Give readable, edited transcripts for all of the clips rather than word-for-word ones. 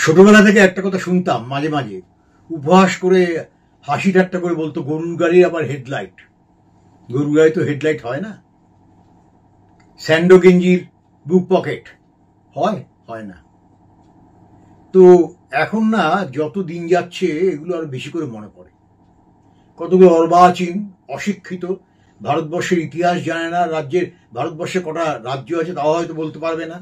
ছোটবেলা থেকে একটা কথা শুনতাম মাঝে মাঝে, উপহাস করে হাসি ঠাট্টা করে বলতো, গরুর গাড়ির আবার হেডলাইট। গরুর গাড়ি তো হেডলাইট হয় না। স্যান্ডো গেঞ্জির বুক পকেট হয় হয় না। তো এখন না যত দিন যাচ্ছে এগুলো আরো বেশি করে মনে পড়ে। কতগুলো অর্বাচীন অশিক্ষিত, ভারতবর্ষের ইতিহাস জানে না, ভারতবর্ষে কটা রাজ্য আছে তাও হয়তো বলতে পারবে না,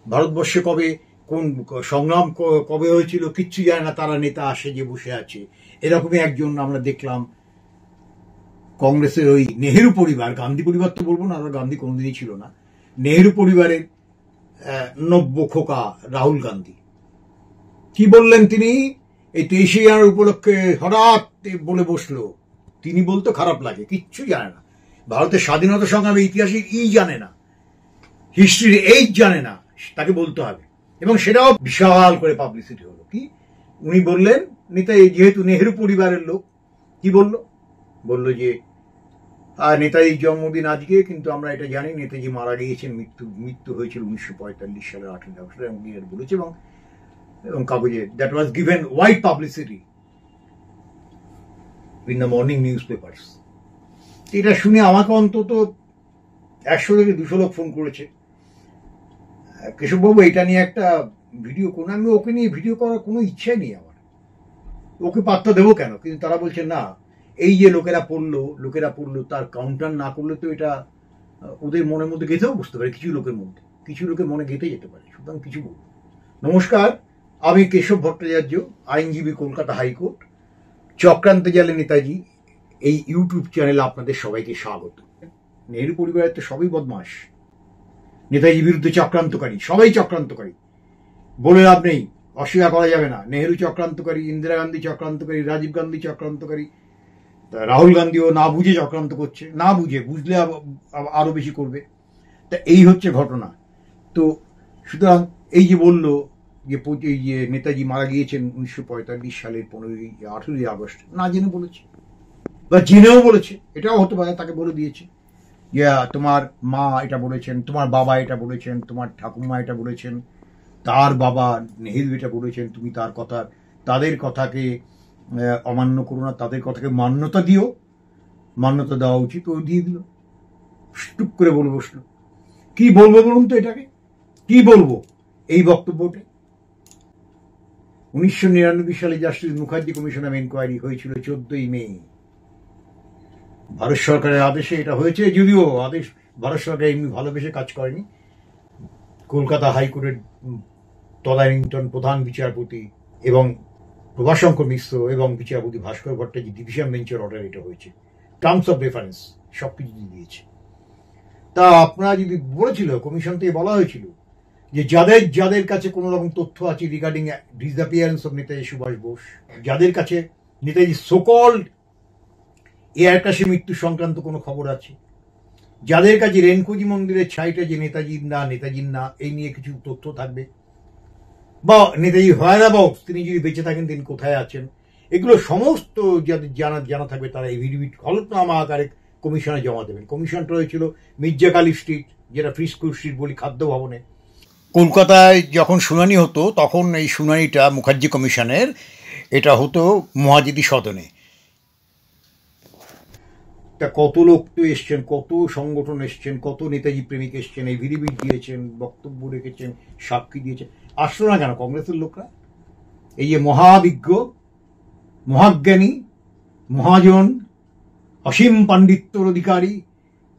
ভারতবর্ষে কবে কোন সংগ্রাম কবে হয়েছিল কিচ্ছু জানে না, তারা নেতা আসে যে বসে আছে। এরকমই একজন আমরা দেখলাম কংগ্রেসের ওই নেহেরু পরিবার, গান্ধী পরিবার তো বলবো না, গান্ধী কোনোদিনই ছিল না, নেহেরু পরিবারের নব্য খোকা রাহুল গান্ধী। কি বললেন তিনি? এই 23শে জানুয়ারি উপলক্ষে হঠাৎ বলে বসলো। তিনি বলতে খারাপ লাগে, কিচ্ছু জানে না, ভারতের স্বাধীনতা সংগ্রামের ইতিহাসের জানে না, হিস্ট্রির জানে না, তাকে বলতে হবে। এবং সেটাও বিশাল করে পাবলিসিটি হলো। কি উনি বললেন, যেহেতু নেহেরু পরিবারের লোক, কি বললো যে নেতাজির জন্মদিন আজকে, কিন্তু আমরা এটা জানি নেতাজি মারা গিয়েছেন, মৃত্যু হয়েছিল 1945 সালের 8ই আগস্ট, এবং বলেছে এবং কাগজে that was given wide publicity in the morning news papers. এটা শুনে আমাকে অন্তত 100 থেকে 200 লোক ফোন করেছে, কেশববাবু এটা নিয়ে একটা ভিডিও করুন। আমি ওকে নিয়ে ভিডিও করার কোনো ইচ্ছাই নেই আমার, ওকে পাত্তা দেবো কেন? কিন্তু তারা বলছে না, এই যে লোকেরা পড়লো তার কাউন্টার না করলে তো এটা ওদের মনের মধ্যে গেঁথেও বুঝতে পারে, কিছু লোকের মনে গেঁথে যেতে পারে, সুতরাং কিছু বলবো। নমস্কার, আমি কেশব ভট্টাচার্য, আইনজীবী, কলকাতা হাইকোর্ট। চক্রান্ত জালে নেতাজি এই ইউটিউব চ্যানেলে আপনাদের সবাইকে স্বাগত। নেহেরু পরিবারের তো সবই বদমাস, নেতাজির বিরুদ্ধে চক্রান্তকারী, সবাই চক্রান্তকারী, বলে লাভ নেই, অস্বীকার করা যাবে না। নেহেরু চক্রান্তকারী, ইন্দিরা গান্ধী চক্রান্তকারী, রাজীব গান্ধী চক্রান্তকারী, রাহুল গান্ধীও না বুঝে চক্রান্ত করছে, না বুঝলে আরো বেশি করবে। তা এই হচ্ছে ঘটনা। তো সুতরাং এই যে বললো যে নেতাজি মারা গিয়েছেন 1945 সালের 18ই আগস্ট, না জেনে বলেছে বা জেনেও বলেছে, এটাও হতে পারে তাকে বলে দিয়েছে, তোমার মা এটা বলেছেন, তোমার বাবা এটা বলেছেন, তোমার ঠাকুমা এটা বলেছেন, তার বাবা নেহেরু এটা বলেছেন, তুমি তাদের কথাকে অমান্য করো না, তাদের কথাকে মান্যতা দিও, মান্যতা দেওয়া উচিত, ও দিয়ে দিল, টুক করে বলে বসলো। কি বলবো বলুন তো, এটাকে কি বলবো? এই বক্তব্যটা 1999 সালে justice Mukherjee commission of enquiry হয়েছিল 14ই মে। ভারত সরকারের আদেশে এটা হয়েছে, যদিও আদেশ ভারত সরকার এমনি ভালোবেসে কাজ করেনি। কলকাতা হাইকোর্টের তদানীন্তন প্রধান বিচারপতি এবং প্রভাশঙ্কর মিশ্র এবং বিচারপতি ভাস্কর ভট্টাচার্য ডিভিশন বেঞ্চের অর্ডার এটা হয়েছে, টার্মস অফ রেফারেন্স সবকিছু দিয়েছে। তা আপনারা যদি বলেছিল, কমিশন থেকে বলা হয়েছিল যে যাদের কাছে কোনো রকম তথ্য আছে regarding disappearance of Netaji Subhash Bose, যাদের কাছে নেতাজি সোকল্ড এয়ার ক্রাশে মৃত্যু সংক্রান্ত কোনো খবর আছে, যাদের কাছে রেনকুজি মন্দিরের ছাইটা যে নেতাজির না এই নিয়ে কিছু তথ্য থাকবে, বা নেতাজি হোয়ারঅ্যাবাউটস, তিনি যদি বেঁচে থাকেন তিনি কোথায় আছেন, এগুলো সমস্ত যাদের জানা থাকবে তারা এভিডেভিট হলফনামা আকারে কমিশনে জমা দেবেন। কমিশনটা হয়েছিল মির্জা কালী স্ট্রিট, যেটা ফ্রিস্কুল স্ট্রিট বলি, খাদ্য ভবনে। কলকাতায় যখন শুনানি হতো তখন এই শুনানিটা মুখার্জি কমিশনের এটা হতো মহাজিদি সদনে। তা কত লোক তো এসছেন, কত সংগঠন এসছেন, কত নেতাজি প্রেমিক এসছেন, এভিডেভিট দিয়েছেন, বক্তব্য রেখেছেন, সাক্ষী দিয়েছেন। আসলো না কেন কংগ্রেসের লোকরা? এই যে মহাবিজ্ঞ, মহাজ্ঞানী, মহাজন, অসীম পাণ্ডিত্যর অধিকারী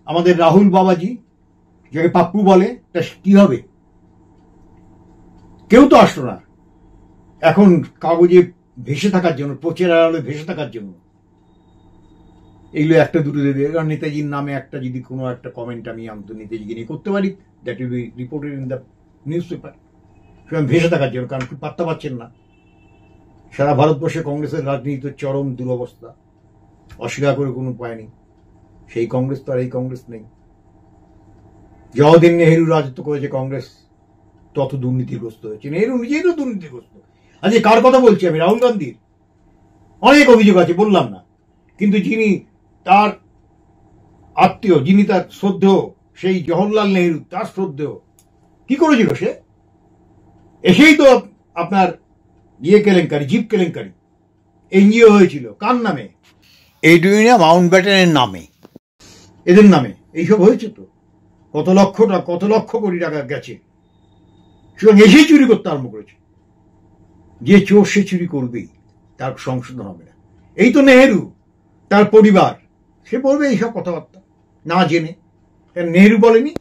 আমাদের রাহুল বাবাজি, যাকে পাপ্পু বলে, তা কি হবে? কেউ তো আসলো না। এখন কাগজে ভেসে থাকার জন্য, প্রচার আড়ালে ভেসে থাকার জন্য এইগুলো একটা দুটো দেবে। কারণ নেতাজির নামে একটা যদি কোনো একটা কমেন্ট আমি নেতাজিকে নিয়ে করতে পারি, that will be reported in the news paper. ভেসে থাকার জন্য, কারণ পাত্তা পাচ্ছেন না। সারা ভারতবর্ষে কংগ্রেসের রাজনীতির চরম দুরবস্থা, অস্বীকার করে কোনো উপায় নেই। সেই কংগ্রেস তো আর এই কংগ্রেস নেই। যতদিন নেহেরু রাজত্ব করেছে কংগ্রেস তত দুর্নীতিগ্রস্ত হয়েছে। নেহেরু নিজেই তো দুর্নীতিগ্রস্ত। আজকে কার কথা বলছি আমি? রাহুল গান্ধীর অনেক অভিযোগ আছে, বললাম না, কিন্তু যিনি তার আত্মীয়, যিনি তার শ্রদ্ধেয়, সেই জওহরলাল নেহেরু, তার শ্রদ্ধেয়, কি করেছিল সে? এসেই তো আপনার কেলেঙ্কারি, জিপ কেলেঙ্কারি, এনজিও হয়েছিল কার নামে? এডুইনা মাউন্টব্যাটেনের নামে, এদের নামে এইসব হয়েছে। তো কত লক্ষ কোটি টাকা গেছে, সুতরাং এসেই চুরি করতে আরম্ভ করেছে। যে চোর সে চুরি করবেই, তার সংশোধন হবে না। এই তো নেহেরু, তার পরিবার, সে বলবে এইসব কথাবার্তা না জেনে। নেহেরু বলেনি?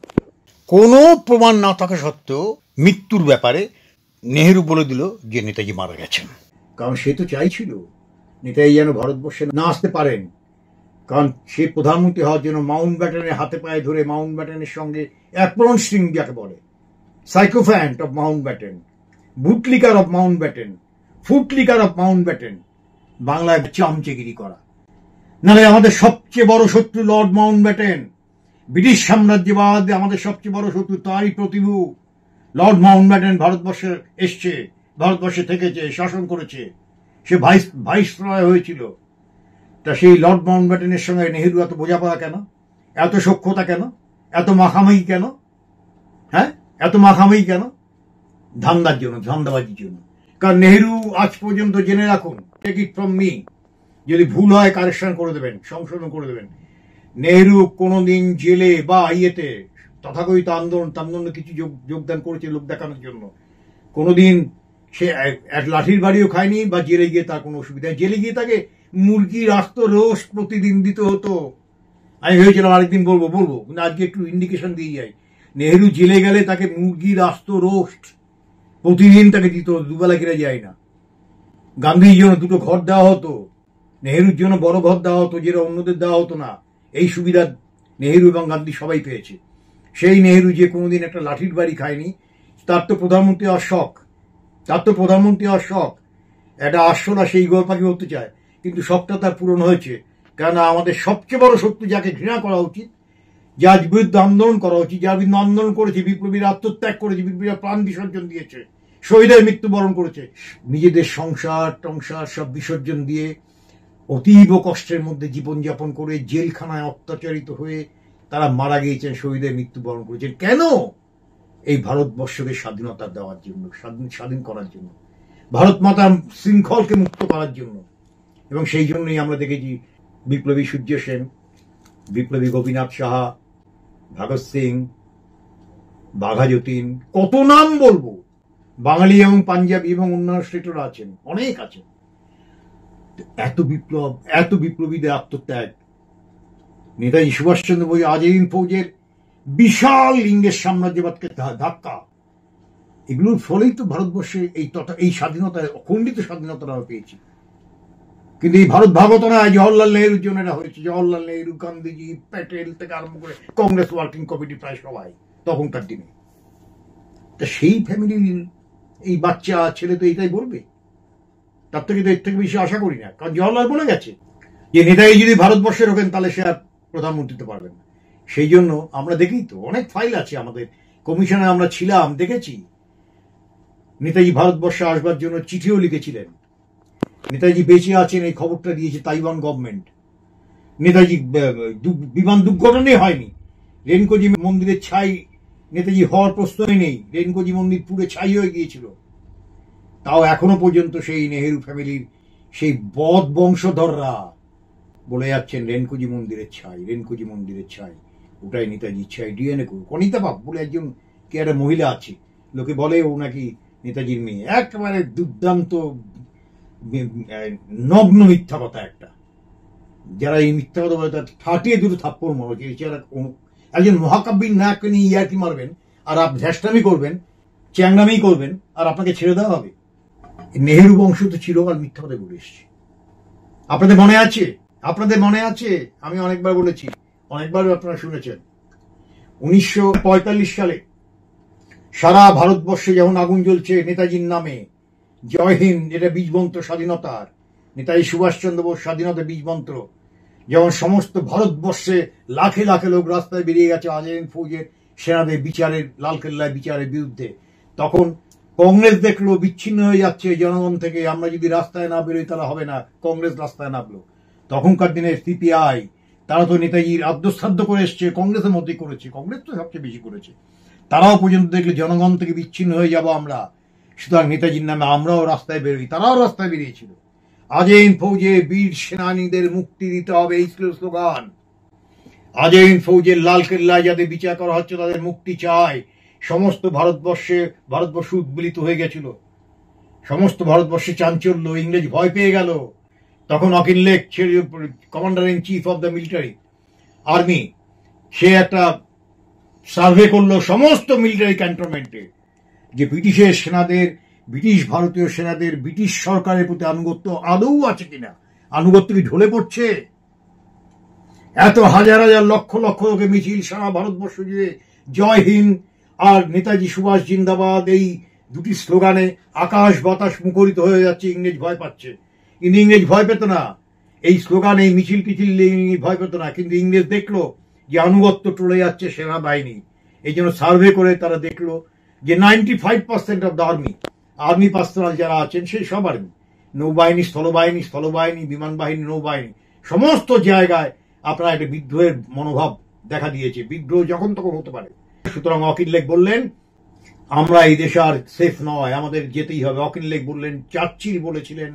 কোনো প্রমাণ না থাকা সত্ত্বেও মৃত্যুর ব্যাপারে নেহেরু বলে দিল যে নেতাজি মারা গেছেন। কারণ সে তো চাইছিল নেতাজি যেন ভারতবর্ষে না আসতে পারেন, কারণ সে প্রধানমন্ত্রী হওয়ার জন্য মাউন্টব্যাটেনের হাতে পায়ে ধরে, মাউন্টব্যাটেনের সঙ্গে অ্যাপ্রন স্ট্রিং যাকে বলে, sycophant of Mountbatten, bootlicker of Mountbatten, footlicker of Mountbatten, বাংলায় চামচেগিরি করা। নাহলে আমাদের সবচেয়ে বড় শত্রু লর্ড মাউন্টব্যাটেন, ব্রিটিশ সাম্রাজ্যবাদ আমাদের সবচেয়ে বড় শত্রু, তারই প্রতিভূ লর্ড মাউন্টব্যাটেন ভারতবর্ষে এসছে, ভারতবর্ষে থেকেছে, শাসন করেছে, সে ভাইসরয় হয়েছিল। তা সেই লর্ড মাউন্টব্যাটেনের সঙ্গে নেহেরু এত বোঝাপড়া কেন, এত সখ্যতা কেন, এত মাখামাখি কেন? হ্যাঁ, এত মাখামাখি কেন? ধান্দার জন্য, ধান্দাবাজির জন্য। কারণ নেহেরু আজ পর্যন্ত, জেনে রাখুন, টেক ইট ফ্রম মি, যদি ভুল হয় কারেকশন করে দেবেন, সংশোধন করে দেবেন, নেহেরু কোনোদিন জেলে বা ইয়েতে তথাকথিত আন্দোলন কিছু যোগদান করেছে লোক দেখানোর জন্য, কোনোদিন সে এক লাঠির বাড়িও খায়নি, বা জেলে গিয়ে তার কোনো অসুবিধা। জেলে গিয়ে তাকে মুরগির আস্ত রোস্ট প্রতিদিন দিতে হতো। আমি ভেবেছিলাম আরেকদিন বলবো, কিন্তু আজকে একটু ইন্ডিকেশন দিয়ে যাই। নেহেরু জেলে গেলে তাকে মুরগির আস্ত রোস্ট প্রতিদিন তাকে দিত, দুবেলা কিনে যায় না। গান্ধীর জন্য দুটো ঘর দেওয়া হতো, নেহেরুর জন্য বড় ঘর দেওয়া হতো, যেটা অন্যদের দেওয়া হতো না। এই সুবিধা নেহেরু এবং গান্ধী সবাই পেয়েছে। সেই নেহেরু যে কোনোদিন একটা লাঠির বাড়ি খায়নি, তার তো প্রধানমন্ত্রী হওয়ার শখ, একটা আশ্বরা সেই গোল পাখি হতে চায়, কিন্তু শখটা তার পূরণ হয়েছে। কেননা আমাদের সবচেয়ে বড় শত্রু, যাকে ঘৃণা করা উচিত, যার বিরুদ্ধে আন্দোলন করা উচিত, যার বিরুদ্ধে আন্দোলন করেছে, বিপ্লবীরা আত্মত্যাগ করেছে, বিপ্লবীরা প্রাণ বিসর্জন দিয়েছে, শহীদের মৃত্যুবরণ করেছে, নিজেদের সংসার টংসার সব বিসর্জন দিয়ে অতীব কষ্টের মধ্যে জীবনযাপন করে জেলখানায় অত্যাচারিত হয়ে তারা মারা গিয়েছেন, শহীদের মৃত্যুবরণ করেছেন। কেন? এই ভারতবর্ষকে স্বাধীনতা দেওয়ার জন্য, স্বাধীন করার জন্য, ভারত মাতার শৃঙ্খলকে মুক্ত করার জন্য। এবং সেই জন্যই আমরা দেখেছি বিপ্লবী সূর্য সেন, বিপ্লবী গোপীনাথ সাহা, ভগৎ সিং, বাঘা যতীন, কত নাম বলবো, বাঙালি এবং পাঞ্জাবি এবং অন্যান্য স্টেটেরও আছেন, অনেক আছেন। এত বিপ্লব, এত বিপ্লবীদের আত্মত্যাগ, নেতাজি সুভাষচন্দ্র বোস, আজাদিন ফৌজের বিশাল ইংরেজ সাম্রাজ্যবাদকে ধাক্কা, এগুলোর ফলেই তো ভারতবর্ষে এই স্বাধীনতা, অখণ্ডিত স্বাধীনতা আমরা পেয়েছি। কিন্তু এই ভারত ভাগত নয়, জওহরলাল নেহরুর জন্য এটা হয়েছে। জওহরলাল নেহরু, গান্ধীজি, প্যাটেল থেকে আরম্ভ করে কংগ্রেস ওয়ার্কিং কমিটি, প্রায় সবাই তখনকার দিনে। তা সেই ফ্যামিলির এই বাচ্চা ছেলে তো এটাই বলবে, তার থেকে তো এর থেকে বেশি আশা করি না। কারণ জওহরলাল বলে গেছে যে নেতাজি যদি ভারতবর্ষে ঢোকেন তাহলে সে আর প্রধানমন্ত্রীতে পারবেন না। সেই জন্য আমরা দেখি তো, অনেক ফাইল আছে আমাদের কমিশনে, আমরা ছিলাম, দেখেছি নেতাজি ভারতবর্ষে আসবার জন্য চিঠিও লিখেছিলেন। নেতাজি বেঁচে আছেন এই খবরটা দিয়েছে তাইওয়ান গভর্নমেন্ট। নেতাজি বিমান দুর্ঘটনাই হয়নি, রেনকোজি মন্দিরের ছাই নেতাজি হওয়ার প্রশ্নই নেই, রেনকোজি মন্দির পুরো ছাই হয়ে গিয়েছিল। তাও এখনো পর্যন্ত সেই নেহেরু ফ্যামিলির সেই বদ বংশধররা বলে যাচ্ছেন রেনকোজি মন্দিরের ছাই, রেনকোজি মন্দিরের ছাই, ওটাই নেতাজির ছাই। ডিএনএ করুক। অনিতা বাপ বলে একজন কে একটা মহিলা আছে, লোকে বলে ও নাকি নেতাজির মেয়ে। একেবারে দুর্দান্ত নগ্ন মিথ্যা কথা একটা। যারা এই মিথ্যা কথা বলে তার ফাটিয়ে দুটো থাপ্পড় মারো। একজন মহাকাব্যিক নায়ককে নিয়ে ইয়ার্কি মারবেন, আর আপনি ধ্যাসটামি করবেন, চ্যাংরামি করবেন, আর আপনাকে ছেড়ে দেওয়া হবে? নেহেরু বংশ তো চিরকাল মিথ্যা কথা বলে এসছে। আপনাদের মনে আছে? আমি অনেকবার বলেছি, অনেকবার আপনারা শুনেছেন। 1945 সালে সারা ভারতবর্ষে যখন আগুন জ্বলছে নেতাজির নামে, জয় হিন্দ, যেটা বীজমন্ত্র স্বাধীনতার, নেতাজি সুভাষচন্দ্র বোস স্বাধীনতা বীজমন্ত্র, যখন সমস্ত ভারতবর্ষে লাখে লাখে লোক রাস্তায় বেরিয়ে গেছে আজাদিন ফৌজের সেনাদের বিচারের, লালকেল্লায় বিচারের বিরুদ্ধে, তখন কংগ্রেস দেখলো বিচ্ছিন্ন হয়ে যাচ্ছে জনগণ থেকে, আমরা যদি রাস্তায় না বেরোই তাহলে হবে না, কংগ্রেস রাস্তায় নামলো। তখনকার দিনে সিপিআই, তারা তো নেতাজির আদ্যশ্রাদ্ধ করে এসছে, কংগ্রেসের মধ্যেই করেছে, কংগ্রেস তো সবচেয়ে বেশি করেছে। তারাও পর্যন্ত দেখলে জনগণ থেকে বিচ্ছিন্ন হয়ে যাব আমরা, সুতরাং নেতাজির নামে আমরাও রাস্তায় বেরোই, তারাও রাস্তায় বেরিয়েছিল। আজইন ফৌজে বীর সেনানীদের মুক্তি দিতে হবে, এই ছিল স্লোগান। আজইন ফৌজের লালকেল্লায় যাদের বিচার করা হচ্ছে তাদের মুক্তি চাই। সমস্ত ভারতবর্ষ উদ্বেলিত হয়ে গেছিল, সমস্ত ভারতবর্ষে চাঞ্চল্য, ইংরেজ ভয় পেয়ে গেল। তখন Auchinleck, commander in chief of the military army, সে একটা সার্ভে করলো সমস্ত মিলিটারি ক্যান্টনমেন্টে যে ব্রিটিশের সেনাদের, ব্রিটিশ ভারতীয় সেনাদের ব্রিটিশ সরকারের প্রতি আনুগত্য আদৌ আছে কিনা, আনুগত্য কি ঢলে পড়ছে। এত হাজার হাজার লক্ষ লক্ষ লোকে মিছিল সারা ভারতবর্ষ জুড়ে জয় হিন্দ আর নেতাজি সুভাষ জিন্দাবাদ এই দুটি স্লোগানে আকাশ বাতাস মুখরিত হয়ে যাচ্ছে। ইংরেজ ভয় পাচ্ছে, কিন্তু ইংরেজ ভয় পেত না এই স্লোগান, এই মিছিল টিছিল ভয় পেত না। কিন্তু ইংরেজ দেখলো যে আনুগত্য টলে যাচ্ছে সেনাবাহিনী, এই জন্য সার্ভে করে তারা দেখলো যে 95% অফ দ্য আর্মি পার্সোনাল যারা আছেন সেই সব আর্মি, নৌবাহিনী, স্থলবাহিনী, বিমান বাহিনী, নৌবাহিনী, সমস্ত জায়গায় আপনারা একটা বিদ্রোহের মনোভাব দেখা দিয়েছে। বিদ্রোহ যখন তখন হতে পারে। সুতরাং অকিনলেক বললেন আমরা এই দেশে আর সেফ নয়, আমাদের যেতেই হবে। অকিনলেক বললেন, চার্চিল বলেছিলেন,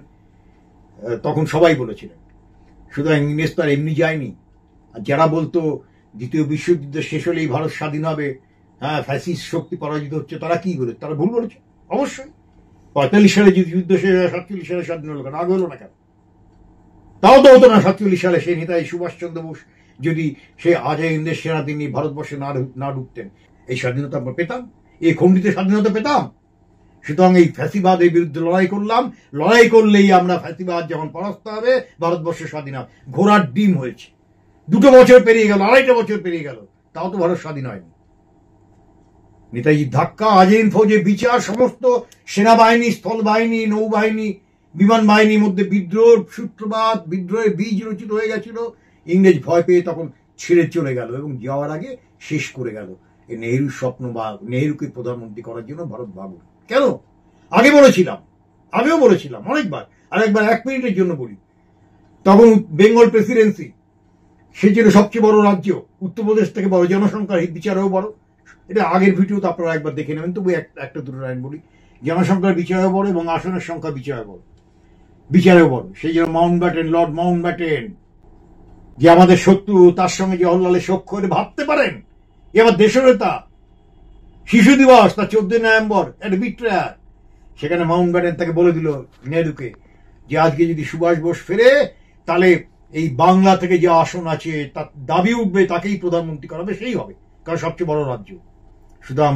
তখন সবাই বলেছিলেন। সুতরাং ইংরেজ তো আর এমনি যায়নি। আর যারা বলতো দ্বিতীয় বিশ্বযুদ্ধ শেষ হলেই ভারত স্বাধীন হবে, হ্যাঁ ফ্যাসিস্ট শক্তি পরাজিত হচ্ছে, তারা কি বলে? তারা ভুল বলেছে অবশ্যই। 45 সালে যদি যুদ্ধ শেষ হয়, 47 সালে স্বাধীন হলো কেন? আগে হলো না কেন? তাও তো হতো না 47 সালে সেই নেতাজি সুভাষচন্দ্র বোস যদি সে আজাদ সেনা তিনি ভারতবর্ষে না ঢুকতেন, এই স্বাধীনতা আমরা পেতাম? এই খণ্ডিত স্বাধীনতা পেতাম? সুতরাং এই ফ্যাসিবাদের বিরুদ্ধে লড়াই করলাম, লড়াই করলেই আমরা ফ্যাসিবাদ যখন পরাস্ত হবে ভারতবর্ষ স্বাধীন হবে। ঘোড়ার ডিম হয়েছে, 2 বছর পেরিয়ে গেল, 2.5 বছর পেরিয়ে গেল, তাও তো ভারত স্বাধীন হয়নি। নেতাজির ধাক্কা, আজইন ফৌজে বিচার, সমস্ত সেনাবাহিনী, স্থলবাহিনী, নৌবাহিনী, বিমান বাহিনীর মধ্যে বিদ্রোহ সূত্রপাত, বিদ্রোহের বীজ রচিত হয়ে গেছিল। ইংরেজ ভয় পেয়ে তখন ছেড়ে চলে গেল এবং যাওয়ার আগে শেষ করে গেল এই নেহরুর স্বপ্ন বা নেহরুকে প্রধানমন্ত্রী করার জন্য ভারত ভাবল। কেন? আগেও বলেছিলাম অনেকবার, আর একবার 1 মিনিটের জন্য বলি। তখন বেঙ্গল প্রেসিডেন্সি, সে ছিল সবচেয়ে বড় রাজ্য, উত্তরপ্রদেশ থেকে বড়, জনসংখ্যার বিচারেও বড়। এটা আগের ভিডিও তো আপনারা একবার দেখে নেবেন, তবু একটা দুটো লাইন বলি। জনসংখ্যার বিচারেও বড় এবং আসনের সংখ্যা বিচারেও বড়। সেই জন্য লর্ড মাউন্টব্যাটেন, যে আমাদের শত্রু, তার সঙ্গে জওহরলালের সখ্য, ভাবতে পারেন এ আমার দেশের নেতা। শিশু দিবস তার 14 নভেম্বর, একটা বিট্রায়ার। সেখানে মাউন্টব্যাটেন তাকে বলে দিল নেহরুকে যে আজকে যদি সুভাষ বোস ফেরে তাহলে এই বাংলা থেকে যে আসন আছে তার দাবি উঠবে, তাকেই প্রধানমন্ত্রী করাবে, সেই হবে, কারণ সবচেয়ে বড় রাজ্য। সুতরাং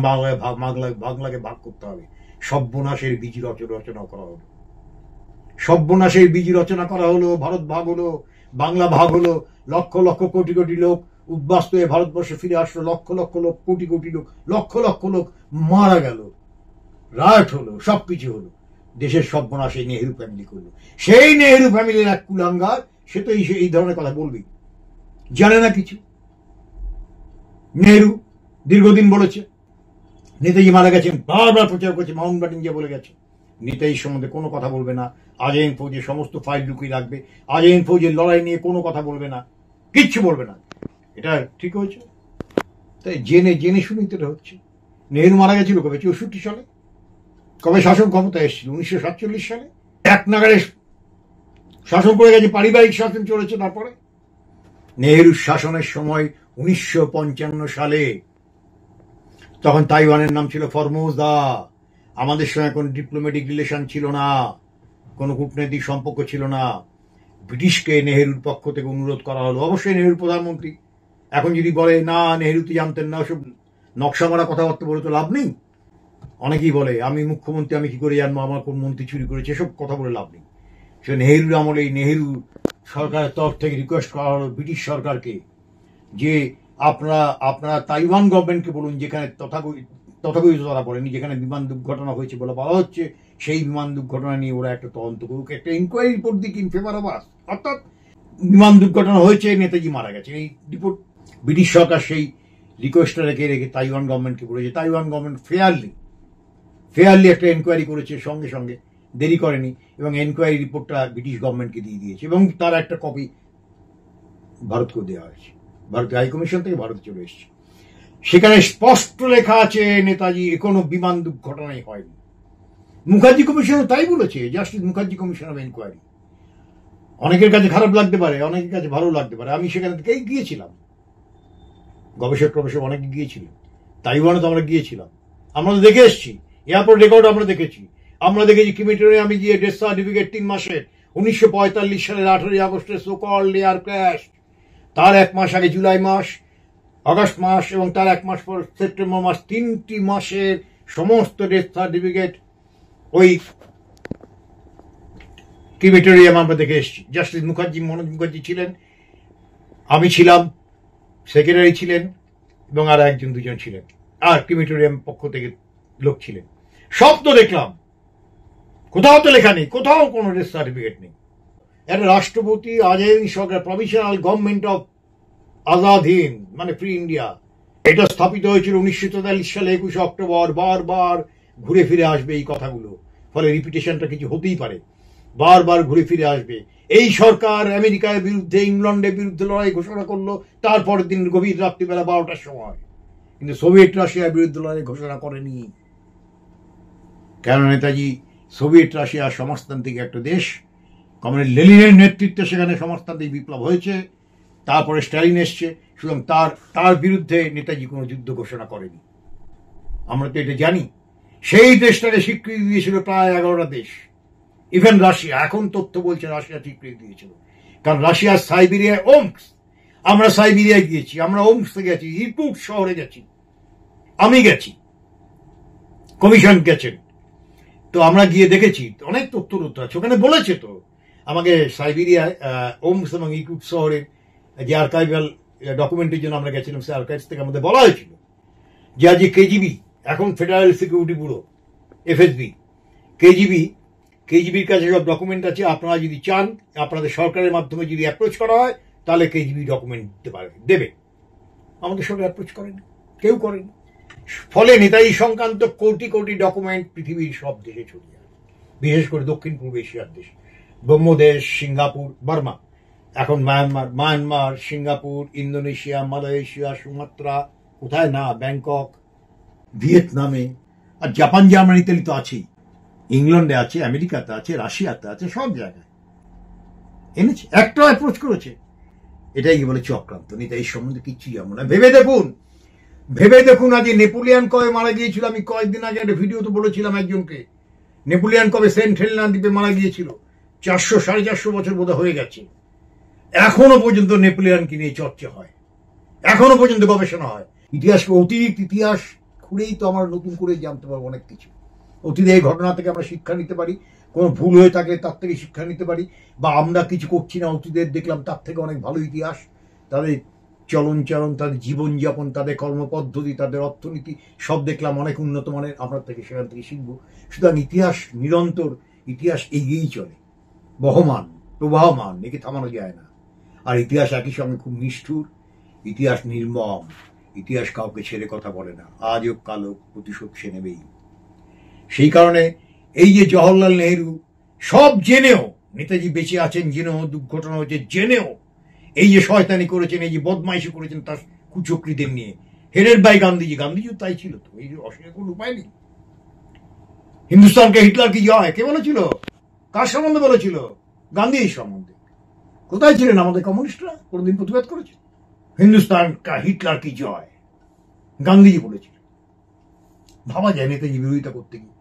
বাংলাকে ভাগ করতে হবে। সর্বনাশের বীজ রচনা করা হলো, সর্বনাশের বীজ রচনা করা হলো। ভারত ভাগ হলো, বাংলা ভাগ হলো। লক্ষ লক্ষ কোটি কোটি লোক উদ্বাস্ত হয়ে ভারতবর্ষে ফিরে আসলো। লক্ষ লক্ষ লোক, কোটি কোটি লোক, লক্ষ লক্ষ লোক মারা গেল, রায়ট হলো, সবকিছু হলো। দেশের সর্বনাশ এই নেহরু ফ্যামিলি করলো। সেই নেহরু ফ্যামিলির এক কুলাঙ্গার, সে তো এই ধরনের কথা বলবি, জানে না কিছু। নেহরু দীর্ঘদিন বলেছে নেতাজি মারা গেছেন, বারবার প্রচার করেছে, মাউন্টব্যাটেন যে বলে গেছে নেতাজির সম্বন্ধে কোনো কথা বলবে না, আজইন ফৌজের সমস্ত ফাইল লুকিয়ে রাখবে, আজইন ফৌজের লড়াই নিয়ে কোনো কথা বলবে না, কিচ্ছু বলবে না। এটা ঠিক হয়েছে? তাই জেনে শুনেই তো এটা হচ্ছে। নেহরু মারা গেছিল কবে? 64 সালে। কবে শাসন ক্ষমতা এসেছিল? 1947 সালে। এক নাগারে শাসন করে গেছে, পারিবারিক শাসন চলেছে। তারপরে নেহরুর শাসনের সময় 1955 সালে, তখন তাইওয়ানের নাম ছিল ফরমোজা। আমাদের সঙ্গে কোনো ডিপ্লোম্যাটিক রিলেশন ছিল না, কোনো কূটনৈতিক সম্পর্ক ছিল না। ব্রিটিশকে নেহরুর পক্ষ থেকে অনুরোধ করা হলো। অবশ্যই নেহরু প্রধানমন্ত্রী। এখন যদি বলে না নেহরু তো জানতেন না, ওসব নকশা মারা কথাবার্তা বলে তো লাভ নেই। অনেকেই বলে আমি মুখ্যমন্ত্রী, আমি কি করে জানবো আমার কোন মন্ত্রী চুরি করেছে, এসব কথা বলে লাভ নেই। সে নেহরুর আমলে নেহরু সরকারের তরফ থেকে রিকোয়েস্ট করা হলো ব্রিটিশ সরকারকে যে আপনারা তাইওয়ান গভর্নমেন্টকে বলুন, যেখানে তথাকথিত ধরা পড়েনি, যেখানে বিমান দুর্ঘটনা হয়েছে বলে বলা হচ্ছে, সেই বিমান দুর্ঘটনা নিয়ে ওরা একটা তদন্ত করুক, একটা ইনকোয়ারি রিপোর্ট দিক ইন ফেভার অফ আস। অর্থাৎ বিমান দুর্ঘটনা হয়েছে, নেতাজি মারা গেছে, এই রিপোর্ট ব্রিটিশ সরকার সেই রিকোয়েস্টটা রেখে তাইওয়ান গভর্নমেন্টকে বলেছে। তাইওয়ান গভর্নমেন্ট ফেয়ারলি একটা এনকোয়ারি করেছে, সঙ্গে সঙ্গে দেরি করেনি, এবং এনকোয়ারি রিপোর্টটা ব্রিটিশ গভর্নমেন্টকে দিয়ে দিয়েছে এবং তার একটা কপি ভারতকেও দেওয়া হয়েছে। ভারতীয় হাইকমিশন থেকে ভারতে চলে এসেছে। সেখানে স্পষ্ট লেখা আছে নেতাজি কোনো বিমান দুর্ঘটনাই হয়নি। মুখার্জি কমিশনও তাই বলেছে, justice Mukherjee commission of enquiry. অনেকের কাছে খারাপ লাগতে পারে, অনেকের কাছে ভালো লাগতে পারে। আমি সেখানে থেকেই গিয়েছিলাম, গবেষক অনেকে গিয়েছিলেন, তাইওয়ানে তো আমরা গিয়েছিলাম, আমরা তো দেখে এসেছি, এয়ারপোর্ট রেকর্ড আমরা দেখেছি। আমরা দেখেছি ক্রিমেটোরিয়ামে গিয়ে ডেথ সার্টিফিকেট 3 মাসের, 1945 সালের 18 আগস্টের সোকল এয়ার ক্র্যাশ, তার 1 মাস আগে জুলাই মাস, আগস্ট মাস এবং তার 1 মাস পর সেপ্টেম্বর মাস, 3টি মাসের সমস্ত ডেথ সার্টিফিকেট ওই ক্রিমেটোরিয়াম আমরা দেখে এসেছি। জাস্টিস মুখার্জি, মনোজ মুখার্জি ছিলেন, আমি ছিলাম, সেক্রেটারি ছিলেন এবং আর একজন দুজন ছিলেন, আর ক্রিমেটোরিয়াম পক্ষ থেকে লোক ছিলেন। সব তো দেখলাম, কোথাও তো লেখা নেই, কোথাও কোনো ডেথ সার্টিফিকেট নেই। একটা রাষ্ট্রপতি আজাদ সরকার, provisional government of Azad Hind মানে ফ্রি ইন্ডিয়া, এটা স্থাপিত হয়েছিল 1943 সালে 21 অক্টোবর। বারবার ঘুরে ফিরে আসবে এই কথাগুলো, ফলে রিপিটেশনটা কিছু হতেই পারে, বারবার ঘুরে ফিরে আসবে। এই সরকার আমেরিকার বিরুদ্ধে, ইংল্যান্ডের বিরুদ্ধে লড়াই ঘোষণা করলো তারপরের দিন গভীর রাত্রিবেলা 12টার সময়, কিন্তু সোভিয়েত রাশিয়ার বিরুদ্ধে লড়াই ঘোষণা করেনি। কেন? নেতাজি সোভিয়েত রাশিয়ার সমাজতান্ত্রিক একটা দেশ, কমরেড লেনিনের নেতৃত্বে সেখানে সমাজতান্ত্রিক বিপ্লব হয়েছে, তারপরে স্ট্যালিন এসছে, সুতরাং তার বিরুদ্ধে নেতাজি কোনো যুদ্ধ ঘোষণা করেনি। আমরা তো এটা জানি। সেই দেশটাকে স্বীকৃতি দিয়েছিল প্রায় 11টা দেশ, ইভেন রাশিয়া। এখন তথ্য বলছে রাশিয়া স্বীকৃতি দিয়েছিল, কারণ রাশিয়ার সাইবেরিয়ায় ওমস্ক, আমরা সাইবেরিয়ায় গিয়েছি, আমরা ওমস্কে গেছি, ইরকুটস্ক শহরে গেছি, আমি গেছি, কমিশন গেছেন, তো আমরা গিয়ে দেখেছি, অনেক তথ্য আছে ওখানে। বলেছে তো আমাকে সাইবেরিয়া, ওমস্ক এবং ইরকুটস্ক শহরের যে আর্কাইভাল ডকুমেন্টের জন্য আমরা গেছিলাম, সে আর্কাইভস থেকে আমাদের বলা হয়েছিল যে আজ কেজিবি, এখন ফেডারেল সিকিউরিটি ব্যুরো, এফএসবি, কেজিবির কাছে সব ডকুমেন্ট আছে। আপনারা যদি চান, আপনাদের সরকারের মাধ্যমে যদি অ্যাপ্রোচ করা হয়, তাহলে কেজিবি ডকুমেন্ট দিতে পারবে, দেবে। আমাদের সঙ্গে অ্যাপ্রোচ করেনি, কেউ করেনি। ফলে নেতাজি সংক্রান্ত কোটি কোটি ডকুমেন্ট পৃথিবীর সব দেশে ছড়িয়ে আছে, বিশেষ করে দক্ষিণ পূর্ব এশিয়ার দেশ, ব্রহ্মদেশ, সিঙ্গাপুর, বার্মা, এখন Myanmar, Singapore, Indonesia, Malaysia, Sumatra, কোথায় না, ব্যাংকক, ভিয়েতনামে, আর জাপান, জার্মানি, ইতালি তো আছেই, ইংল্যান্ডে আছে, আমেরিকাতে আছে, রাশিয়াতে আছে, সব জায়গায় এনেছে। একটাও অ্যাপ্রোচ করেছে। এটাই কি বলে চক্রান্ত। এই সম্বন্ধে কিচ্ছু জানো না। ভেবে দেখুন আজ নেপোলিয়ান কবে মারা গিয়েছিল। আমি কয়েকদিন আগে একটা ভিডিওতে বলেছিলাম একজনকে, নেপোলিয়ান কবে সেন্ট হেলেনা দ্বীপে মারা গিয়েছিল। 400-450 বছর বোধহয় হয়ে গেছে। এখনো পর্যন্ত নেপোলিয়ানকে নিয়ে চর্চা হয়, এখনো পর্যন্ত গবেষণা হয়। ইতিহাসকে, অতীত ইতিহাস খুঁড়েই তো আমরা নতুন করে জানতে পারবো অনেক কিছু। অতীতে এই ঘটনা থেকে আমরা শিক্ষা নিতে পারি, কোনো ভুল হয়ে থাকলে তার থেকে শিক্ষা নিতে পারি, বা আমরা কিছু করছি না, অতীতের দেখলাম তার থেকে অনেক ভালো ইতিহাস, তাদের চলন, তাদের জীবনযাপন, তাদের কর্মপদ্ধতি, তাদের অর্থনীতি সব দেখলাম অনেক উন্নত মানের, আমরা সেখান থেকে শিখবো। সুতরাং ইতিহাস নিরন্তর, ইতিহাস এগিয়েই চলে, বহমান, প্রবাহমান, একে থামানো যায় না। আর ইতিহাস একই সঙ্গে খুব নিষ্ঠুর, ইতিহাস নির্মম, ইতিহাস কাউকে ছেড়ে কথা বলে না, আজ হোক কাল হোক প্রতিশোধ সে নেবেই। সেই কারণে এই যে জওহরলাল নেহরু সব জেনেও, নেতাজি বেঁচে আছেন জেনেও, দুর্ঘটনা হয়েছে জেনেও, এই যে শয়তানি করেছেন, এই যে বদমাইশি করেছেন তার কুচক্রীদের নিয়ে, হেডেড বাই গান্ধীজিও তাই ছিল তো, এই অস্বীকার কোনো উপায় নেই। হিন্দুস্তানকে হিটলার কি জয় কে বলেছিল? কার সম্বন্ধে বলেছিল? গান্ধীর সম্বন্ধে। কোথায় ছিলেন আমাদের কমিউনিস্টরা? কোনদিন প্রতিবাদ করেছে? হিন্দুস্তান কা হিটলার কি জয় গান্ধীজি বলেছিল। ভাবা যায় নেতাজি বিরোধিতা করতে গিয়ে।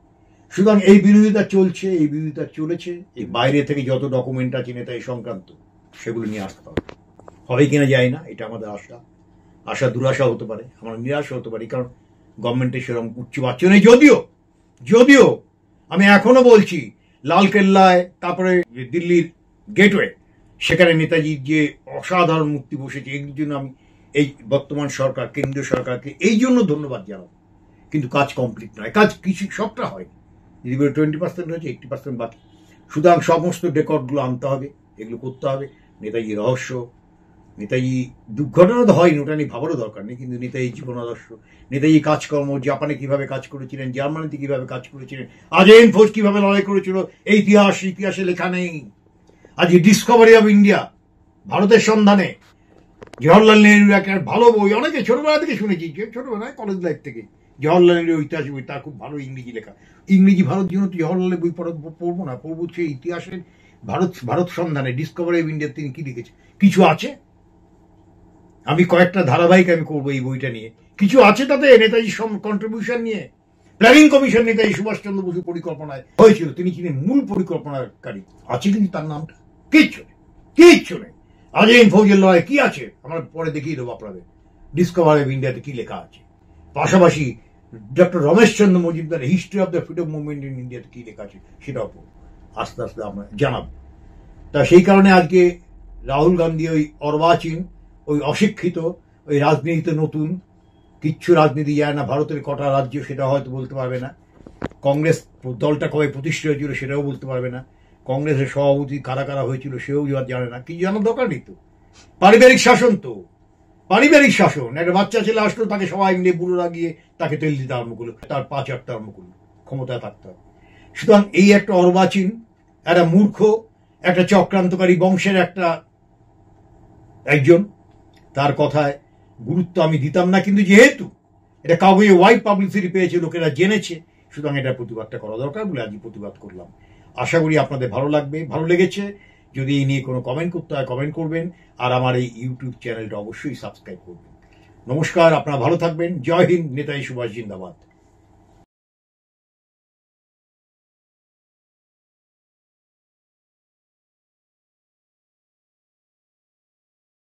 সুতরাং এই বিরোধিতা চলছে, এই বিরোধিতা চলেছে। এই বাইরে থেকে যত ডকুমেন্ট আছে নেতাজি সংক্রান্ত, সেগুলো নিয়ে আসতে হবে। হবে কিনা যায় না, এটা আমাদের আশা দুরাশা হতে পারে, আমরা নিরাশা হতে পারি, কারণ গভর্নমেন্টের সেরকম উচ্চ বাচ্চা নেই। যদিও আমি এখনো বলছি, লালকেল্লায়, তারপরে দিল্লির গেটওয়ে, সেখানে নেতাজির যে অসাধারণ মূর্তি বসেছে, এগুলোর জন্য আমি এই বর্তমান সরকার, কেন্দ্রীয় সরকারকে এই জন্য ধন্যবাদ জানাবো। কিন্তু কাজ কমপ্লিট নয়, কাজ কিছু সবটা হয়নি। যদি 20% হয়েছে, 80% বাকি। সুতরাং সমস্ত রেকর্ডগুলো আনতে হবে, এগুলো করতে হবে। নেতাজি রহস্য, নেতাজি দুর্ঘটনা তো হয়নি, ওটা নিয়ে ভাবারও দরকার নেই, কিন্তু নেতাজি জীবন আদর্শ, নেতাজি কাজকর্ম, জাপানে কিভাবে কাজ করেছিলেন, জার্মানিতে কিভাবে কাজ করেছিলেন, আজাদ ফৌজ কিভাবে লড়াই করেছিল, এই ইতিহাসে লেখা নেই। আজ ডিসকভারি অফ ইন্ডিয়া, ভারতের সন্ধানে, জওহরলাল নেহরুর একটা ভালো বই, অনেকে ছোটবেলা থেকে শুনেছি, ছোটবেলায় কলেজ লাইফ থেকে, জওহরলালের ঐতিহাসিক বই, তার খুব ভালো ইংরেজি লেখা। ইংরেজি ভারত জন্য তো জওহরলালের বই পড়বো না, পড়বো সেই ইতিহাসের ভারত সন্ধানে, ডিসকভারি অফ ইন্ডিয়া তিনি কি লিখেছে। কিছু আছে, আমি কয়েকটা ধারাবাহিক আমি করবো এই বইটা নিয়ে। কিছু আছে তাতে নেতাজির কন্ট্রিবিউশন নিয়ে। প্ল্যানিং কমিশন নেতাজি সুভাষচন্দ্র বসু পরিকল্পনায় হয়েছিল, তিনি ছিলেন মূল পরিকল্পনাকারী। আছে কিন্তু তার নামটা কিচ্ছু নেই, কিচ্ছু নেই। আজিম ফৌজের লড়াই কি আছে, আমরা পরে দেখিয়ে দেবো আপনাদের ডিসকভারি অফ ইন্ডিয়াতে কি লেখা আছে। পাশাপাশি doctor Rameshchandra Majumdar history of the freedom movement in ইন্ডিয়াতে কি লেখা আছে সেটাও আস্তে আস্তে আমরা জানাবো। তা সেই কারণে আজকে রাহুল গান্ধী ওই অর্বাচীন, ওই অশিক্ষিত, ওই রাজনীতিতে নতুন, কিচ্ছু রাজনীতি যায় না, ভারতের কটা রাজ্য সেটা হয়তো বলতে পারবে না, কংগ্রেস দলটা কবে প্রতিষ্ঠিত হয়েছিল সেটাও বলতে পারবে না, কংগ্রেসের সভাপতি কারা কারা হয়েছিল সেও জানে না। কি জানার দরকার নেই তো। পারিবারিক শাসন তো, পারিবারিক শাসন। একটা বাচ্চা ছেলে আসলো, তাকে সবাই মিলে বুড়ো লাগিয়ে তাকে তেল দিতে আরম্ভ করলো, তার পা চাটতে আরম্ভ করলো, ক্ষমতায় থাকতে হবে। সুতরাং এই একটা অর্বাচীন, একটা মূর্খ, একটা চক্রান্তকারী বংশের একজন, তার কথায় গুরুত্ব আমি দিতাম না, কিন্তু যেহেতু এটা কাগজে ওয়াইড পাবলিসিটি পেয়েছে, লোকেরা জেনেছে, সুতরাং এটা প্রতিবাদটা করা দরকার বলে আজকে প্রতিবাদ করলাম। আশা করি আপনাদের ভালো লাগবে। ভালো লেগেছে যদি এই নিয়ে কোনো কমেন্ট করতে হয় কমেন্ট করবেন, আর আমার এই ইউটিউব চ্যানেলটা অবশ্যই সাবস্ক্রাইব করবেন। নমস্কার, আপনারা ভালো থাকবেন। জয় হিন্দ, নেতাজি সুভাষ জিন্দাবাদ।